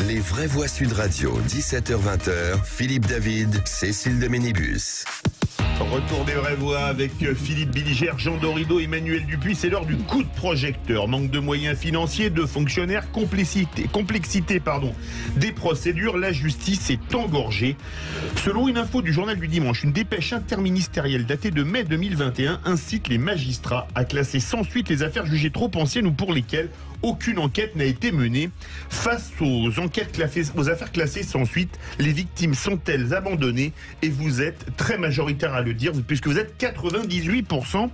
Les vraies voix Sud Radio, 17h-20h, Philippe David, Cécile de Ménibus. Retour des vraies voix avec Philippe Billiger, Jean Dorido, Emmanuel Dupuis. C'est l'heure du coup de projecteur. Manque de moyens financiers, de fonctionnaires, complexité des procédures. La justice est engorgée. Selon une info du journal du dimanche, une dépêche interministérielle datée de mai 2021 incite les magistrats à classer sans suite les affaires jugées trop anciennes ou pour lesquelles aucune enquête n'a été menée. Face aux affaires classées sans suite, les victimes sont-elles abandonnées? Et vous êtes très majoritaire à le dire, puisque vous êtes 98%.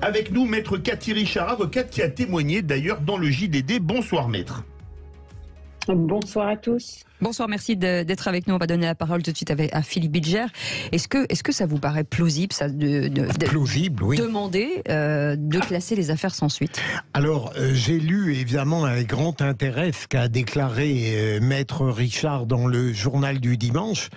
Avec nous, maître Cathy Richard, avocate qui a témoigné d'ailleurs dans le JDD. Bonsoir maître. Bonsoir à tous. Bonsoir, merci d'être avec nous. On va donner la parole tout de suite à Philippe Billiger. Est-ce que ça vous paraît plausible, ça, plausible, oui, demander de classer les affaires sans suite? Alors, j'ai lu évidemment avec grand intérêt ce qu'a déclaré maître Richard dans le journal du dimanche.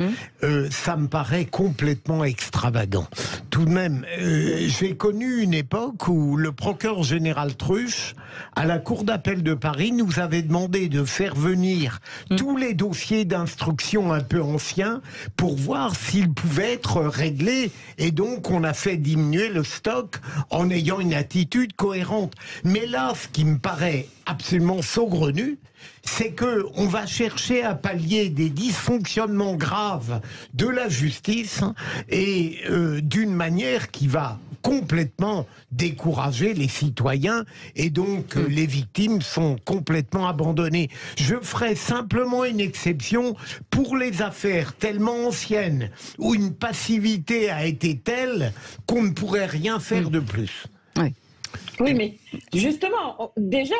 Ça me paraît complètement extravagant. Tout de même, j'ai connu une époque où le procureur général Truche, à la Cour d'appel de Paris, nous avait demandé de faire venir tous les dossiers d'instruction un peu anciens pour voir s'ils pouvaient être réglés, et donc on a fait diminuer le stock en ayant une attitude cohérente. Mais là, ce qui me paraît absolument saugrenu, c'est que on va chercher à pallier des dysfonctionnements graves de la justice et d'une manière qui va complètement décourager les citoyens, et donc les victimes sont complètement abandonnées. Je ferai simplement une exception pour les affaires tellement anciennes où une passivité a été telle qu'on ne pourrait rien faire de plus. Oui, mais justement, déjà,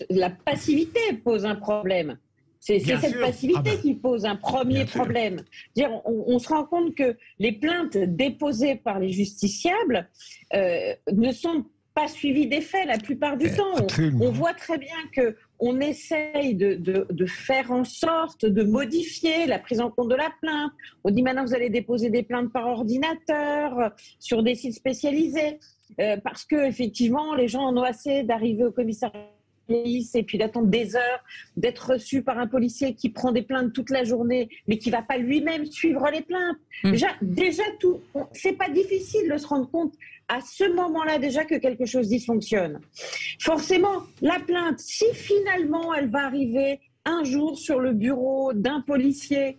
la passivité pose un problème. C'est cette passivité qui pose un premier problème. On se rend compte que les plaintes déposées par les justiciables ne sont pas suivies des faits la plupart du temps. On voit très bien qu'on essaye de faire en sorte de modifier la prise en compte de la plainte. On dit maintenant vous allez déposer des plaintes par ordinateur sur des sites spécialisés. Parce que effectivement, les gens en ont assez d'arriver au commissariat et puis d'attendre des heures, d'être reçu par un policier qui prend des plaintes toute la journée, mais qui va pas lui-même suivre les plaintes. Déjà tout, c'est pas difficile de se rendre compte à ce moment-là déjà que quelque chose dysfonctionne. Forcément, la plainte, si finalement elle va arriver un jour sur le bureau d'un policier,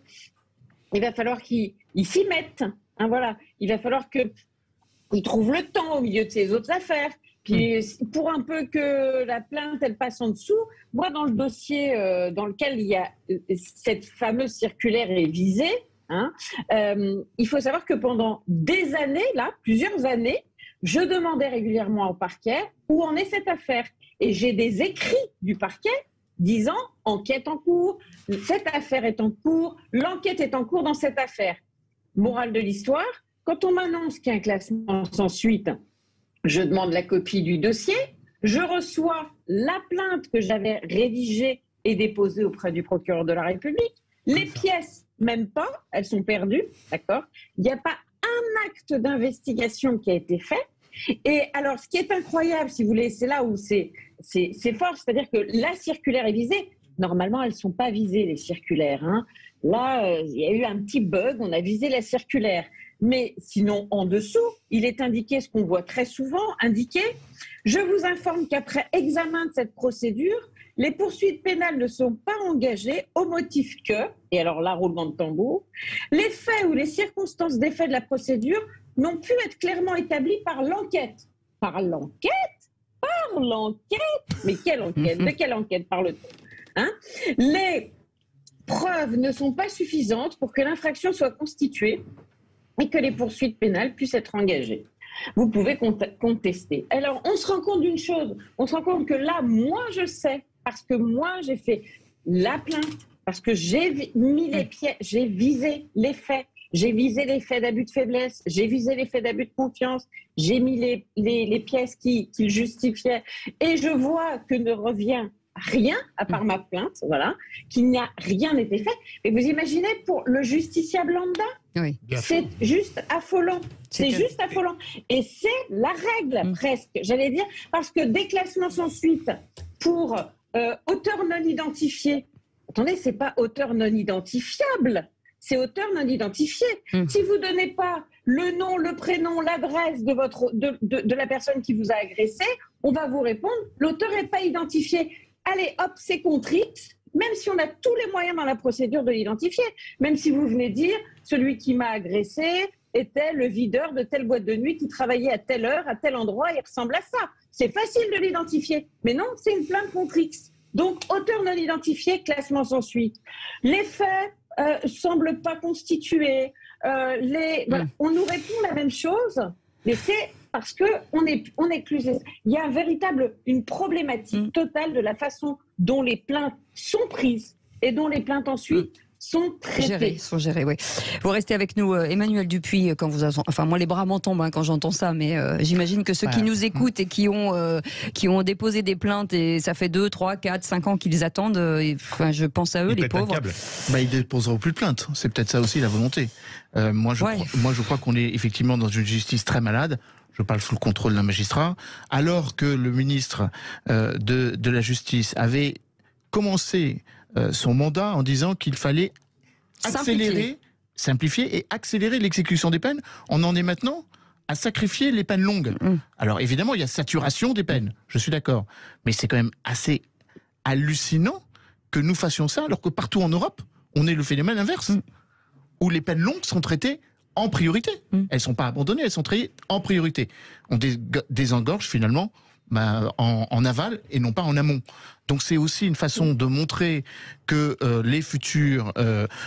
il va falloir qu'il s'y mette. Voilà, il va falloir qu'il trouve le temps au milieu de ses autres affaires. Puis pour un peu que la plainte elle passe en dessous, moi dans le dossier dans lequel il y a cette fameuse circulaire est visée, il faut savoir que pendant des années, plusieurs années, je demandais régulièrement au parquet où en est cette affaire. Et j'ai des écrits du parquet disant enquête en cours, cette affaire est en cours, l'enquête est en cours dans cette affaire. Morale de l'histoire, quand on m'annonce qu'il y a un classement sans suite, je demande la copie du dossier, je reçois la plainte que j'avais rédigée et déposée auprès du procureur de la République. Les pièces, même pas, elles sont perdues, d'accord ? Il n'y a pas un acte d'investigation qui a été fait. Et alors, ce qui est incroyable, si vous voulez, c'est là où c'est fort, c'est-à-dire que la circulaire est visée. Normalement, elles ne sont pas visées, les circulaires. Là, il y a eu un petit bug, on a visé la circulaire. Mais sinon, en dessous, il est indiqué ce qu'on voit très souvent, indiqué « Je vous informe qu'après examen de cette procédure, les poursuites pénales ne sont pas engagées au motif que, et alors là, roulement de tambour, les faits ou les circonstances des faits de la procédure n'ont pu être clairement établis par l'enquête. » Par l'enquête ? Par l'enquête ? Mais quelle enquête ? De quelle enquête parle-t-on ? Les preuves ne sont pas suffisantes pour que l'infraction soit constituée et que les poursuites pénales puissent être engagées. Vous pouvez contester. Alors, on se rend compte d'une chose, on se rend compte que là, moi, je sais, parce que moi, j'ai fait la plainte, parce que j'ai mis les pieds, j'ai visé les faits, j'ai visé les faits d'abus de faiblesse, j'ai visé les faits d'abus de confiance, j'ai mis les pièces qui justifiaient, et je vois que ne revient rien à part ma plainte, qu'il n'y a rien été fait. Et vous imaginez pour le justiciable lambda, c'est juste affolant. C'est juste affolant. Et c'est la règle presque, j'allais dire, parce que déclassement sans suite pour auteur non identifié, attendez, c'est pas auteur non identifiable, c'est auteur non identifié. Si vous donnez pas le nom, le prénom, l'adresse de la personne qui vous a agressé, on va vous répondre, l'auteur n'est pas identifié. Allez, hop, c'est contre X, même si on a tous les moyens dans la procédure de l'identifier. Même si vous venez dire, celui qui m'a agressé était le videur de telle boîte de nuit qui travaillait à telle heure, à tel endroit, il ressemble à ça. C'est facile de l'identifier. Mais non, c'est une plainte contre X. Donc, auteur non identifié, classement sans suite. Les faits semblent pas constitués. Voilà. On nous répond la même chose, mais c'est parce qu'on est plus. Il y a une problématique totale de la façon dont les plaintes sont prises et dont les plaintes ensuite sont traitées. Sont gérées, oui. Vous restez avec nous, Emmanuel Dupuis, quand moi les bras m'en tombent quand j'entends ça, mais j'imagine que ceux qui nous écoutent et qui ont déposé des plaintes, et ça fait 2, 3, 4, 5 ans qu'ils attendent, je pense à eux, les pauvres. Ils ne déposeront plus de plainte, c'est peut-être ça aussi la volonté. Moi je crois qu'on est effectivement dans une justice très malade. Je parle sous le contrôle d'un magistrat, alors que le ministre de la Justice avait commencé son mandat en disant qu'il fallait simplifier et accélérer l'exécution des peines. On en est maintenant à sacrifier les peines longues. Alors évidemment, il y a saturation des peines, je suis d'accord, mais c'est quand même assez hallucinant que nous fassions ça, alors que partout en Europe, on est le phénomène inverse, où les peines longues sont traitées en priorité. Elles ne sont pas abandonnées, elles sont traitées en priorité. On désengorge finalement en aval et non pas en amont. Donc c'est aussi une façon de montrer que les futurs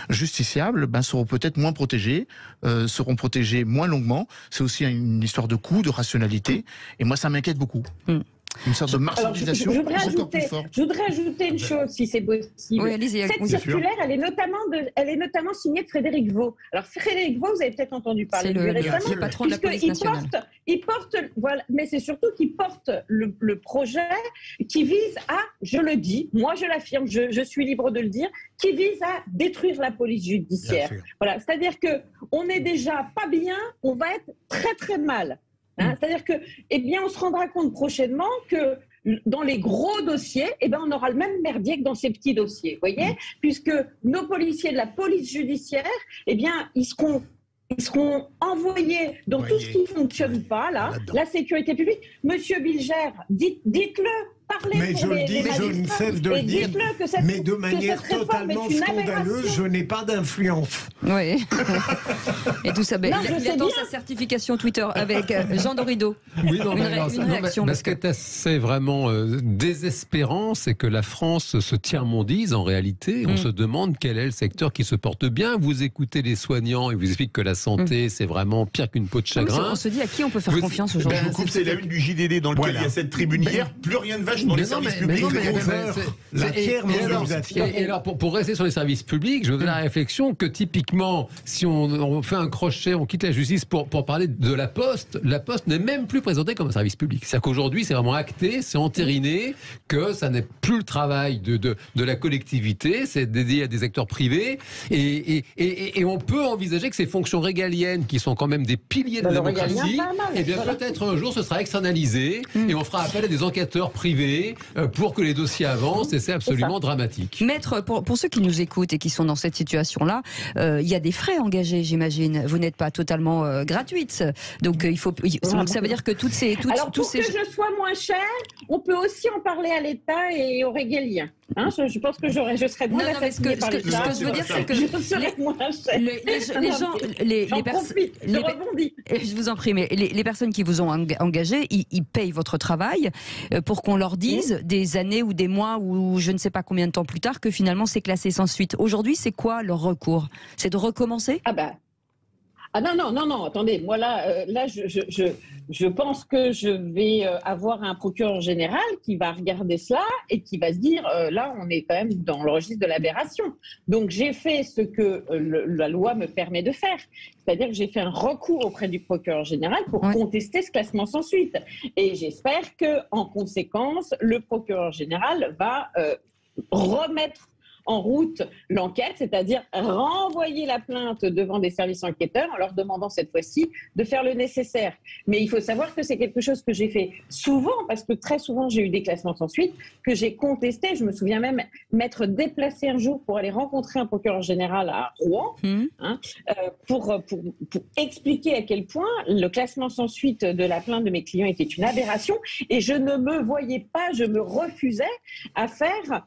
justiciables seront peut-être moins protégés, seront protégés moins longuement. C'est aussi une histoire de coût, de rationalité. Et moi, ça m'inquiète beaucoup. Une sorte de marchandisation encore plus forte. Je voudrais ajouter une chose, si c'est possible. Oui, allez-y, cette circulaire, elle est notamment signée de Frédéric Vaux. Alors Frédéric Vaux, vous avez peut-être entendu parler de lui récemment. C'est le patron de la police nationale. Il porte, voilà, mais c'est surtout qu'il porte le projet qui vise à, je le dis, moi je l'affirme, je suis libre de le dire, qui vise à détruire la police judiciaire. Voilà, c'est-à-dire que on n'est déjà pas bien, on va être très très mal. C'est-à-dire que, on se rendra compte prochainement que dans les gros dossiers, on aura le même merdier que dans ces petits dossiers, voyez, puisque nos policiers de la police judiciaire, ils seront envoyés dans tout ce qui ne fonctionne pas, là, la sécurité publique. Monsieur Bilger, dites-le. Mais je le dis, je ne cesse de le dire, mais de manière totalement scandaleuse, je n'ai pas d'influence. Oui. Et tout ça, il attend sa certification Twitter avec Jean Dorido. Oui, une réaction. Ce qui est assez vraiment désespérant, c'est que la France se tiers-mondise en réalité. On se demande quel est le secteur qui se porte bien. Vous écoutez les soignants et vous expliquent que la santé, c'est vraiment pire qu'une peau de chagrin. On se dit à qui on peut faire confiance aujourd'hui. Je vous coupe, c'est la une du JDD dans lequel il y a cette tribune hier. Plus rien ne va dans les services publics. Et alors, pour rester sur les services publics, je me fais la réflexion que typiquement, si on fait un crochet, on quitte la justice pour parler de la Poste n'est même plus présentée comme un service public. C'est-à-dire qu'aujourd'hui, c'est vraiment acté, c'est entériné, que ça n'est plus le travail de la collectivité, c'est dédié à des acteurs privés, et on peut envisager que ces fonctions régaliennes, qui sont quand même des piliers de la démocratie, peut-être un jour ce sera externalisé, et on fera appel à des enquêteurs privés pour que les dossiers avancent, et c'est absolument dramatique. Maître, pour ceux qui nous écoutent et qui sont dans cette situation-là, il y a des frais engagés, j'imagine. Vous n'êtes pas totalement gratuite. Donc, ça veut dire que toutes ces... Alors, pour que je sois moins cher, on peut aussi en parler à l'État et aux régaliens. Je pense que je serais moins assassinée par l'État. Ce que je veux dire, c'est que je vous en prie, mais les personnes qui vous ont engagé, ils payent votre travail pour qu'on leur dise des années ou des mois ou je ne sais pas combien de temps plus tard que finalement c'est classé sans suite. Aujourd'hui, c'est quoi leur recours? C'est de recommencer? Non, attendez, moi là, je pense que je vais avoir un procureur général qui va regarder cela et qui va se dire, là, on est quand même dans le registre de l'aberration. Donc, j'ai fait ce que la loi me permet de faire. C'est-à-dire que j'ai fait un recours auprès du procureur général pour contester ce classement sans suite. Et j'espère qu'en conséquence, le procureur général va remettre en route l'enquête, c'est-à-dire renvoyer la plainte devant des services enquêteurs en leur demandant cette fois-ci de faire le nécessaire. Mais il faut savoir que c'est quelque chose que j'ai fait souvent, parce que très souvent j'ai eu des classements sans suite, que j'ai contesté. Je me souviens même m'être déplacée un jour pour aller rencontrer un procureur général à Rouen, pour expliquer à quel point le classement sans suite de la plainte de mes clients était une aberration, et je ne me voyais pas, je me refusais à faire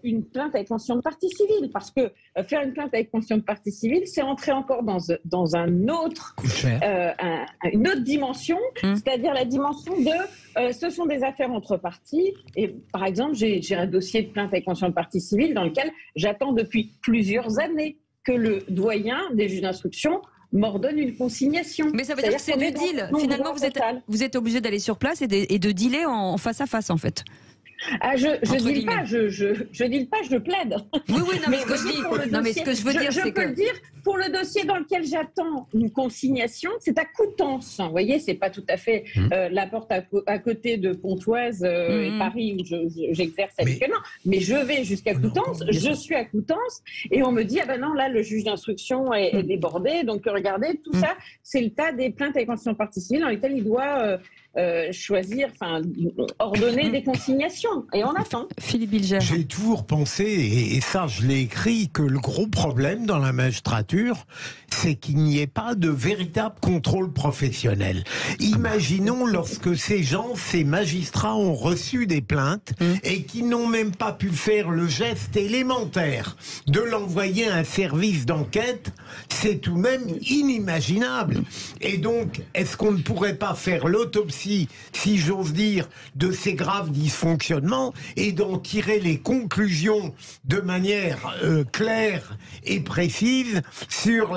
une plainte avec mention de partie civile, parce que faire une plainte avec mention de partie civile, c'est entrer encore dans un autre, une autre dimension, c'est-à-dire la dimension de ce sont des affaires entre parties. Et par exemple, j'ai un dossier de plainte avec mention de partie civile dans lequel j'attends depuis plusieurs années que le doyen des juges d'instruction m'ordonne une consignation. Mais ça veut dire que c'est du deal. Finalement, vous êtes obligé d'aller sur place et de dealer en face à face, en fait. Ah, je dis pas, je plaide. Oui, non, mais ce que je dis, non, mais ce que je veux dire, c'est que... Je peux le dire, pour le dossier dans lequel j'attends une consignation, c'est à Coutances. Vous voyez, c'est pas tout à fait la porte à côté de Pontoise et Paris où j'exerce habituellement. Mais je vais jusqu'à Coutances, je suis à Coutances, et on me dit, ah ben non, là, le juge d'instruction est débordé, donc regardez, tout ça, c'est le tas des plaintes avec mention de partie civile dans lesquelles il doit... ordonner des consignations, et on attend. Philippe Bilger. J'ai toujours pensé, et ça je l'ai écrit, que le gros problème dans la magistrature, c'est qu'il n'y ait pas de véritable contrôle professionnel. Imaginons lorsque ces magistrats ont reçu des plaintes et qu'ils n'ont même pas pu faire le geste élémentaire de l'envoyer à un service d'enquête, c'est tout de même inimaginable. Et donc, est-ce qu'on ne pourrait pas faire l'autopsie, si j'ose dire, de ces graves dysfonctionnements et d'en tirer les conclusions de manière claire et précise sur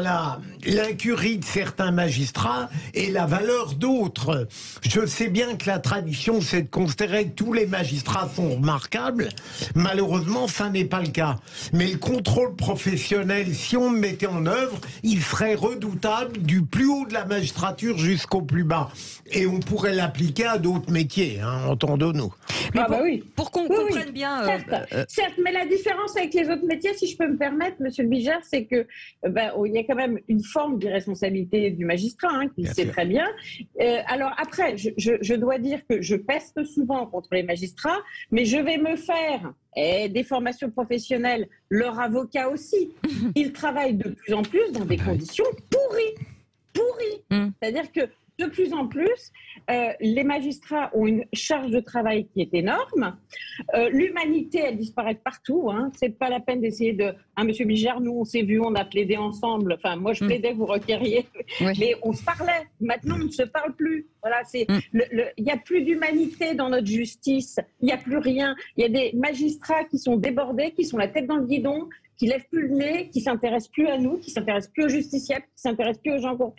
l'incurie de certains magistrats et la valeur d'autres. Je sais bien que la tradition, c'est de considérer que tous les magistrats sont remarquables. Malheureusement, ça n'est pas le cas. Mais le contrôle professionnel, si on le mettait en œuvre, il serait redoutable du plus haut de la magistrature jusqu'au plus bas. Et on pourrait l'appliquer à d'autres métiers, entendons-nous. Mais pour qu'on comprenne bien... Certes, mais la différence avec les autres métiers, si je peux me permettre, monsieur le Bilger, c'est que il y a quand même une forme d'irresponsabilité du magistrat, qui le sait très bien. Alors après, je dois dire que je peste souvent contre les magistrats, mais je vais me faire des formations professionnelles, leur avocat aussi. Ils travaillent de plus en plus dans des conditions pourries. C'est-à-dire que de plus en plus, les magistrats ont une charge de travail qui est énorme. L'humanité, elle disparaît de partout. C'est pas la peine d'essayer de... Monsieur Bilger, nous, on s'est vus, on a plaidé ensemble. Enfin, moi, je plaidais, vous requériez. Mais on se parlait. Maintenant, on ne se parle plus. Voilà, il n'y a plus d'humanité dans notre justice. Il n'y a plus rien. Il y a des magistrats qui sont débordés, qui sont la tête dans le guidon, qui lèvent plus le nez, qui s'intéressent plus à nous, qui s'intéressent plus aux justiciables, qui s'intéressent plus aux gens qu'on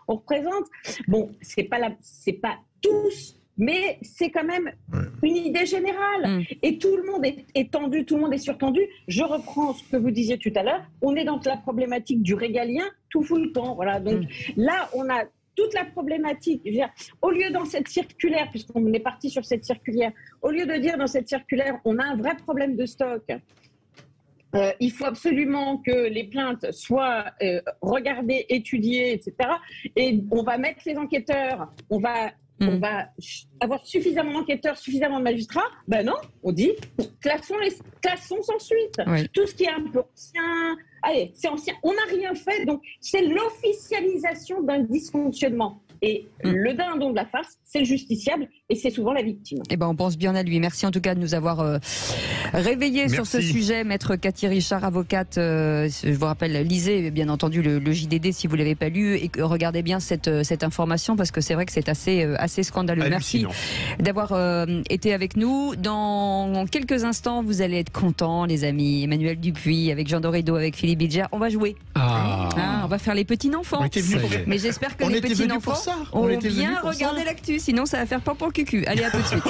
représente. Bon, c'est pas tous, mais c'est quand même une idée générale. Et tout le monde est tendu, tout le monde est surtendu. Je reprends ce que vous disiez tout à l'heure. On est dans la problématique du régalien tout fout le camp. Voilà. Donc là, on a toute la problématique. Je veux dire, au lieu dans cette circulaire, puisqu'on est parti sur cette circulaire, au lieu de dire dans cette circulaire, on a un vrai problème de stock. Il faut absolument que les plaintes soient regardées, étudiées, etc. Et on va mettre les enquêteurs, on va avoir suffisamment d'enquêteurs, suffisamment de magistrats. Ben non, on dit classons sans suite. Tout ce qui est un peu ancien, allez, c'est ancien. On n'a rien fait, donc c'est l'officialisation d'un dysfonctionnement. Et le dindon de la farce, c'est le justiciable et c'est souvent la victime. Eh ben, on pense bien à lui. Merci en tout cas de nous avoir réveillés sur ce sujet. Maître Cathy Richard, avocate. Je vous rappelle, lisez bien entendu le JDD si vous ne l'avez pas lu et regardez bien cette information parce que c'est vrai que c'est assez scandaleux. Hallucinant. Merci d'avoir été avec nous. Dans quelques instants, vous allez être contents, les amis. Emmanuel Dupuis, avec Jean Dorido, avec Philippe Bilger. On va jouer. On va faire les petits enfants. Mais j'espère que les petits enfants ont bien regardé l'actu, sinon ça va faire pampan cucu. Allez, à tout de suite.